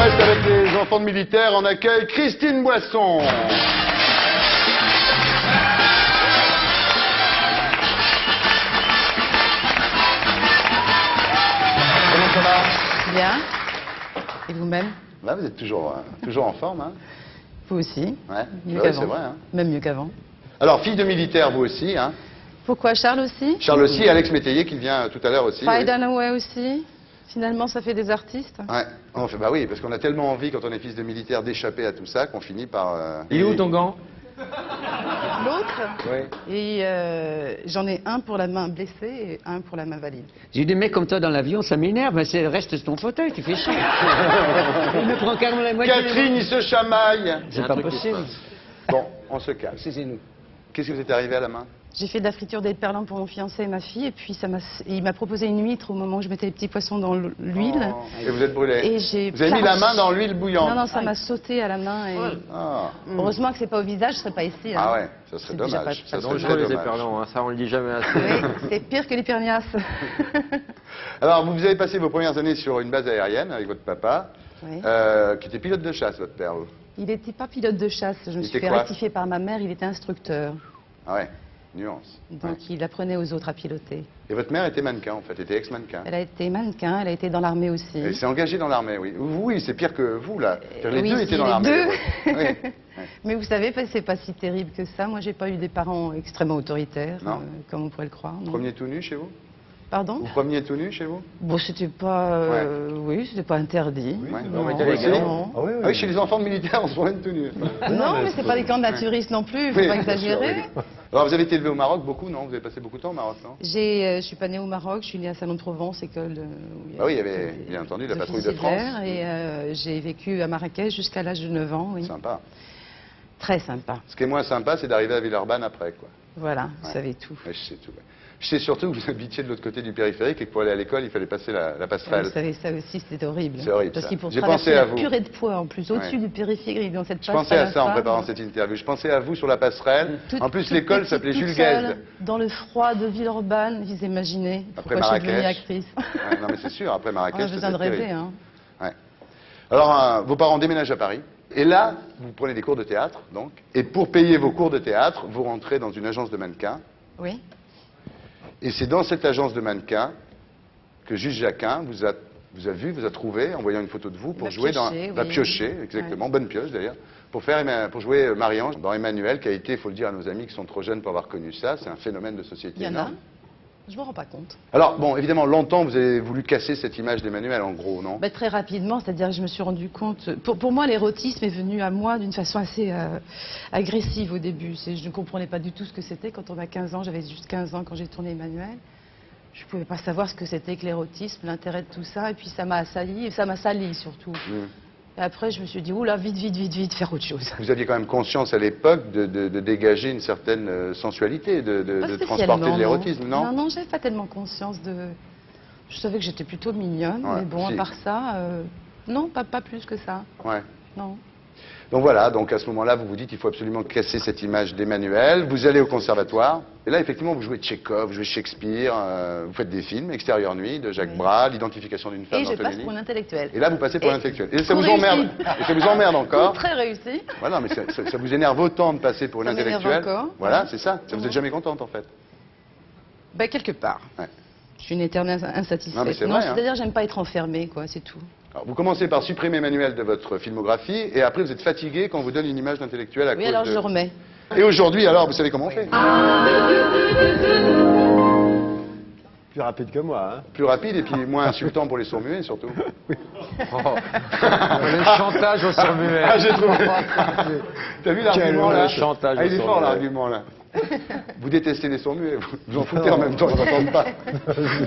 reste avec les enfants de militaires. On accueille Christine Boisson. Comment ça va? Bien. Et vous-même? Là, vous êtes toujours en forme, hein? Vous aussi. Ouais. Mieux Ouais, qu'avant. c'est vrai, hein. Même mieux qu'avant. Alors, fille de militaire, vous aussi, hein? Pourquoi Charles aussi? Charles aussi, et Alex Métayer qui vient tout à l'heure aussi. Faye Oui. Dunaway aussi. Finalement, ça fait des artistes. Ouais. On fait, bah oui, parce qu'on a tellement envie, quand on est fils de militaire, d'échapper à tout ça, qu'on finit par... Il est où ton gant? L'autre, Oui. et j'en ai un pour la main blessée et un pour la main valide. J'ai des mecs comme toi dans l'avion, ça m'énerve, mais c'est reste ton fauteuil, tu fais chier. Il me prend carrément la moitié. Catherine, il se chamaille. C'est pas possible. Bon, on se calme. C'est nous. Qu'est-ce qui vous est arrivé à la main? J'ai fait de la friture d'éperlan pour mon fiancé et ma fille, et puis il m'a proposé une huître au moment où je mettais les petits poissons dans l'huile. Oh, et vous êtes brûlé. Et j'ai Vous avez mis la main dans l'huile bouillante. Non, non, ça m'a sauté à la main. Et... Ah, Heureusement que c'est pas au visage, je serais pas ici. hein. ah ouais, ça serait C'est déjà dommage. pas- Ça pas serait Dangereux très les dommage. éperlants, hein, ça on le dit jamais assez. Oui, c'est pire que l'hypernias. Alors, vous avez passé vos premières années sur une base aérienne avec votre papa, Oui. qui était pilote de chasse, votre père. Vous. Il n'était pas pilote de chasse, je me Il suis était fait quoi? rectifier par ma mère, il était instructeur. Ah ouais, nuance. Donc il apprenait aux autres à piloter. Et votre mère était mannequin, en fait, était ex-mannequin. Elle a été mannequin, elle a été dans l'armée aussi. Elle s'est engagée dans l'armée, oui. Oui, c'est pire que vous, là. Les oui, deux si, étaient dans les l'armée. deux. Oui. Oui. Mais vous savez, c'est pas si terrible que ça. Moi, j'ai pas eu des parents extrêmement autoritaires, Non. comme on pourrait le croire. non. Premier tout nu chez vous? Pardon? Vous preniez tout nu chez vous? Bon, c'était pas, oui, c'était pas interdit. Ouais. Non, mais Non, t'as les gars. non. Ah oui, chez les enfants de militaires, on se promène tout nu. Non, mais c'est pas des camps de naturistes non plus, faut Oui, pas bien sûr, exagérer. oui. Alors, vous avez été élevé au Maroc beaucoup, non? Vous avez passé beaucoup de temps au Maroc, non? Je suis pas née au Maroc, je suis née à Salon de Provence, école. Où Ah oui, il y avait, bien entendu, la patrouille de France. Et j'ai vécu à Marrakech jusqu'à l'âge de 9 ans, oui. Sympa. Très sympa. Ce qui est moins sympa, c'est d'arriver à Villeurbanne après, quoi. Voilà, vous Ouais. savez tout. Ouais, je sais tout. Ouais. Je sais surtout que vous habitiez de l'autre côté du périphérique et que pour aller à l'école, il fallait passer la passerelle. Vous savez, ça aussi, c'était horrible. C'est horrible, Parce ça. qu'il faut J'ai traverser pensé à la vous. purée de poids en plus, au-dessus Ouais. du périphérique, dans cette Je pensais à ça en préparant cette cette interview. Je pensais à vous sur la passerelle. En plus, toute l'école petite, s'appelait toute Jules seule, Guesde. Dans le froid de Villeurbanne, vous imaginez Après pourquoi je suis devenue Marrakech. actrice. Ouais, non, mais c'est sûr, après On Marrakech, a besoin c'était de rêver, terrible. hein. Ouais. Alors, vos parents déménagent à Paris. Et là, vous prenez des cours de théâtre, donc. Et pour payer vos cours de théâtre, vous rentrez dans une agence de mannequins. Oui. Et c'est dans cette agence de mannequins que Juste Jacquin vous a trouvé en voyant une photo de vous pour Va jouer piocher, va oui. piocher, exactement, bonne pioche d'ailleurs, pour jouer Marie-Ange dans Emmanuel, qui a été, il faut le dire à nos amis qui sont trop jeunes pour avoir connu ça, c'est un phénomène de société Il y en a. énorme. Je me rends pas compte. Alors, bon, évidemment, longtemps, vous avez voulu casser cette image d'Emmanuel, en gros, non? Bah, très rapidement, c'est-à-dire que je me suis rendu compte. Pour moi, l'érotisme est venu à moi d'une façon assez agressive au début. Je ne comprenais pas du tout ce que c'était quand on a 15 ans. J'avais juste 15 ans quand j'ai tourné Emmanuel. Je ne pouvais pas savoir ce que c'était que l'érotisme, l'intérêt de tout ça. Et puis ça m'a assailli, et ça m'a sali surtout. Et après, je me suis dit, oula, vite, faire autre chose. Vous aviez quand même conscience à l'époque de dégager une certaine sensualité, de Pas transporter spécialement, de l'érotisme, non? Non, j'avais pas tellement conscience de... Je savais que j'étais plutôt mignonne, Ouais, mais bon, si. à part ça, non, pas plus que ça. Ouais. Non. Donc voilà, donc à ce moment-là, vous vous dites qu'il faut absolument casser cette image d'Emmanuel. Vous allez au conservatoire. Et là, effectivement, vous jouez Tchekhov, vous jouez Shakespeare, vous faites des films, Extérieure Nuit de Jacques Oui. Bras, L'identification d'une femme Et je passe d'Antonelli. pour une intellectuelle. Et là, vous passez pour Et l'intellectuel. Et ça vous réussi. emmerde. Et ça vous emmerde encore. Très réussi. Voilà, mais ça vous énerve autant de passer pour une Ça m'énerve intellectuelle. encore. Voilà, Ouais. c'est ça. Vous êtes jamais contente, en fait. Ben, quelque part. Ouais. Je suis une éternelle insatisfaite. Non, mais c'est vrai, hein. c'est-à-dire j'aime pas être enfermée, quoi, c'est tout. Alors, vous commencez par supprimer Emmanuel de votre filmographie, et après, vous êtes fatigué quand on vous donne une image d'intellectuel à Oui, cause alors de... je le remets. Et aujourd'hui, alors, vous savez comment on fait? Plus rapide que moi, hein. Plus rapide et puis moins insultant pour les sourds-muets, surtout. Le chantage au surmuet. Ah, j'ai trouvé. T'as vu l'argument, là? Le chantage Ah, il au est fort, sourd-muet. l'argument, là. Vous détestez les sourds-muets, vous en foutez en même temps, ils n'entendent pas.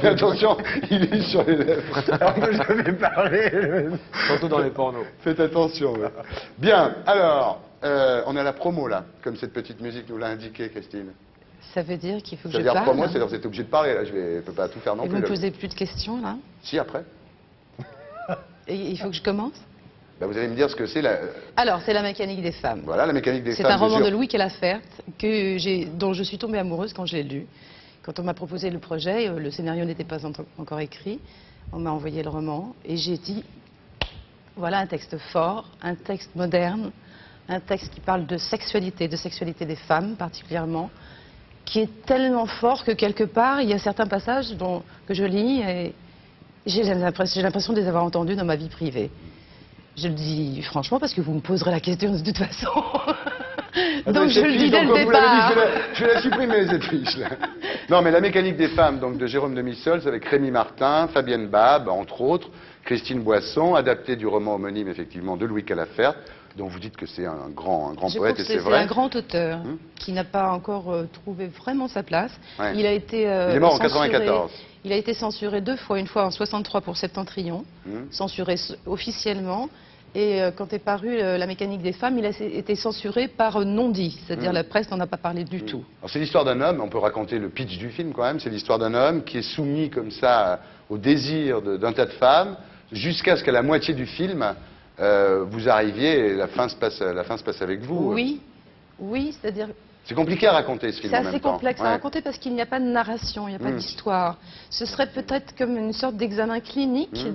Mais attention, il est sur les lèvres. Alors que je vais parler. Surtout dans les pornos. Faites attention. Ouais. Bien, alors, on est à la promo, là, comme cette petite musique nous l'a indiqué, Christine. Ça veut dire qu'il faut que Ça je veut dire parle. promo, c'est-à-dire que vous êtes obligé de parler, là, je ne peux pas tout faire non Et plus. vous me là. posez plus de questions, là? Si, après. Et il faut que je commence? Bah, vous allez me dire ce que c'est, la... Alors, c'est La mécanique des femmes. voilà, la mécanique des C'est femmes. un roman Jure. de Louis Calafert dont je suis tombée amoureuse quand je l'ai lu. Quand on m'a proposé le projet, le scénario n'était pas encore écrit. On m'a envoyé le roman et j'ai dit Voilà un texte fort, un texte moderne, un texte qui parle de sexualité des femmes particulièrement, qui est tellement fort que quelque part, il y a certains passages que je lis et j'ai l'impression de les avoir entendus dans ma vie privée. Je le dis franchement parce que vous me poserez la question de toute façon. Donc je le dis dès le départ. Je vais la supprimer, cette fiche-là. Non, mais La mécanique des femmes, donc de Jérôme de Missols, avec Rémi Martin, Fabienne Bab, entre autres, Christine Boisson, adapté du roman homonyme, effectivement, de Louis Calafert, dont vous dites que c'est un grand Je poète, trouve et c'est que vrai. c'est un grand auteur qui n'a pas encore trouvé vraiment sa place. Ouais. Il a été Il est mort en censuré. 94. Il a été censuré 2 fois, une fois en 63 pour Septentrion, censuré officiellement. Et quand est parue La mécanique des femmes, il a été censuré par non-dit, c'est-à-dire la presse n'en a pas parlé du tout. Alors, c'est l'histoire d'un homme, on peut raconter le pitch du film quand même, c'est l'histoire d'un homme qui est soumis comme ça au désir d'un tas de femmes, jusqu'à ce qu'à la moitié du film, vous arriviez et la fin se passe avec vous. Oui, oui, c'est-à-dire C'est compliqué à raconter ce film c'est en même assez temps. complexe à Ouais. raconter parce qu'il n'y a pas de narration, il n'y a pas d'histoire. Ce serait peut-être comme une sorte d'examen clinique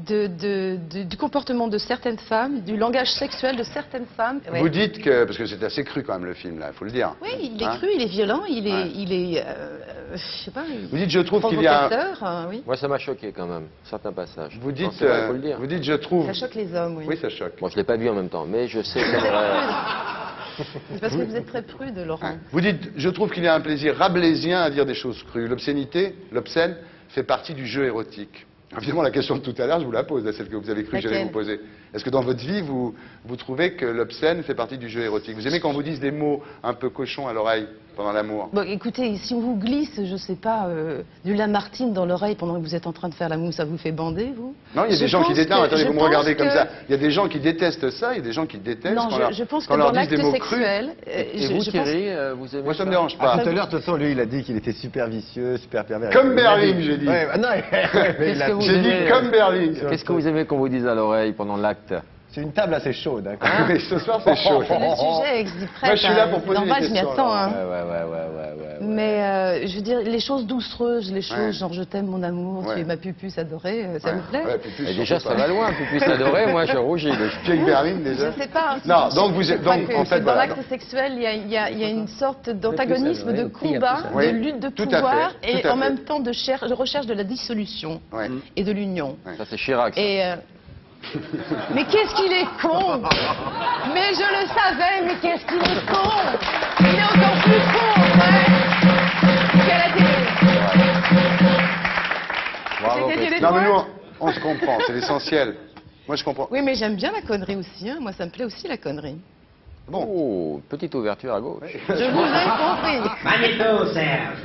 du comportement de certaines femmes, du langage sexuel de certaines femmes. Ouais. Vous dites que, parce que c'est assez cru quand même le film là, il faut le dire. Oui, il est Hein? cru, il est violent, il est, Ouais. je sais pas, Vous dites, je trouve qu'il y a un... provocateur, oui. Moi, ça m'a choqué quand même, certains passages. Vous Non, dites, c'est vrai, faut le dire. vous dites, je trouve... Ça choque les hommes, oui. Oui, ça choque. Moi, je l'ai pas vu en même temps, mais je sais que... C'est parce que vous êtes très prude, Laurent. Ouais. Vous dites, je trouve qu'il y a un plaisir rabelaisien à dire des choses crues. L'obscénité, l'obscène, fait partie du jeu érotique. Évidemment, la question de tout à l'heure, je vous la pose, celle que vous avez cru que j'allais Laquelle vous poser. Est-ce que dans votre vie, vous trouvez que l'obscène fait partie du jeu érotique? Vous aimez quand on vous dise des mots un peu cochons à l'oreille pendant l'amour? Bon, écoutez, si on vous glisse, je sais pas, du Lamartine dans l'oreille pendant que vous êtes en train de faire l'amour, ça vous fait bander, vous? Non, il y a des gens qui détestent. Attendez, vous me regardez comme ça. Il y a des gens qui détestent ça, il y a des gens qui détestent Non, quand je pense que quand on leur dans dit des l'acte mots crus. sexuel, Et vous, je pense- Thierry, vous aimez Moi, ça me ça dérange Ah, pas. tout à l'heure, de toute façon, lui, il a dit qu'il était super vicieux, super pervers. Comme Il a dit- Berling, j'ai dit. Ouais, non, mais il a- Qu'est-ce que vous J'ai dit aimez, comme Berling. Qu'est-ce que vous aimez qu'on vous dise à l'oreille pendant l'acte? C'est une table assez chaude. Hein, quand même. Mais ce soir, c'est chaud. Le sujet est prêt. Moi, je suis là pour poser normal, des je m'y questions, attends. alors. Hein. Mais je veux dire, les choses doucereuses, les choses Ouais. genre je t'aime mon amour, Ouais. tu es ma pupuce adorée, ça vous plaît? Ouais, puis plus, Et déjà, surtout ça pas. va loin, puis s'adorer, moi, je rougis. Jake Berling, déjà. Je sais pas. Non, donc vous êtes- je crois donc, que en fait, dans voilà. l'acte sexuel, il y a une sorte d'antagonisme, de Oui, il y a combat, plus ça. Oui, de lutte de tout à pouvoir fait, tout et à en fait. même temps de recherche de la dissolution Ouais. et de l'union. Ça, c'est Chirac. ça. Et mais qu'est-ce qu'il est con! Mais je le savais, mais qu'est-ce qu'il est con! Il est encore plus con, ouais! Qu'à la télé. Bravo, J'ai gagné les Non, mais doigts. nous, on se comprend, c'est l'essentiel. Moi, je comprends. Oui, mais j'aime bien la connerie aussi, hein. Moi, ça me plaît aussi la connerie. Bon. Oh, petite ouverture à gauche. Je vous ai compris. Magnéto, Serge.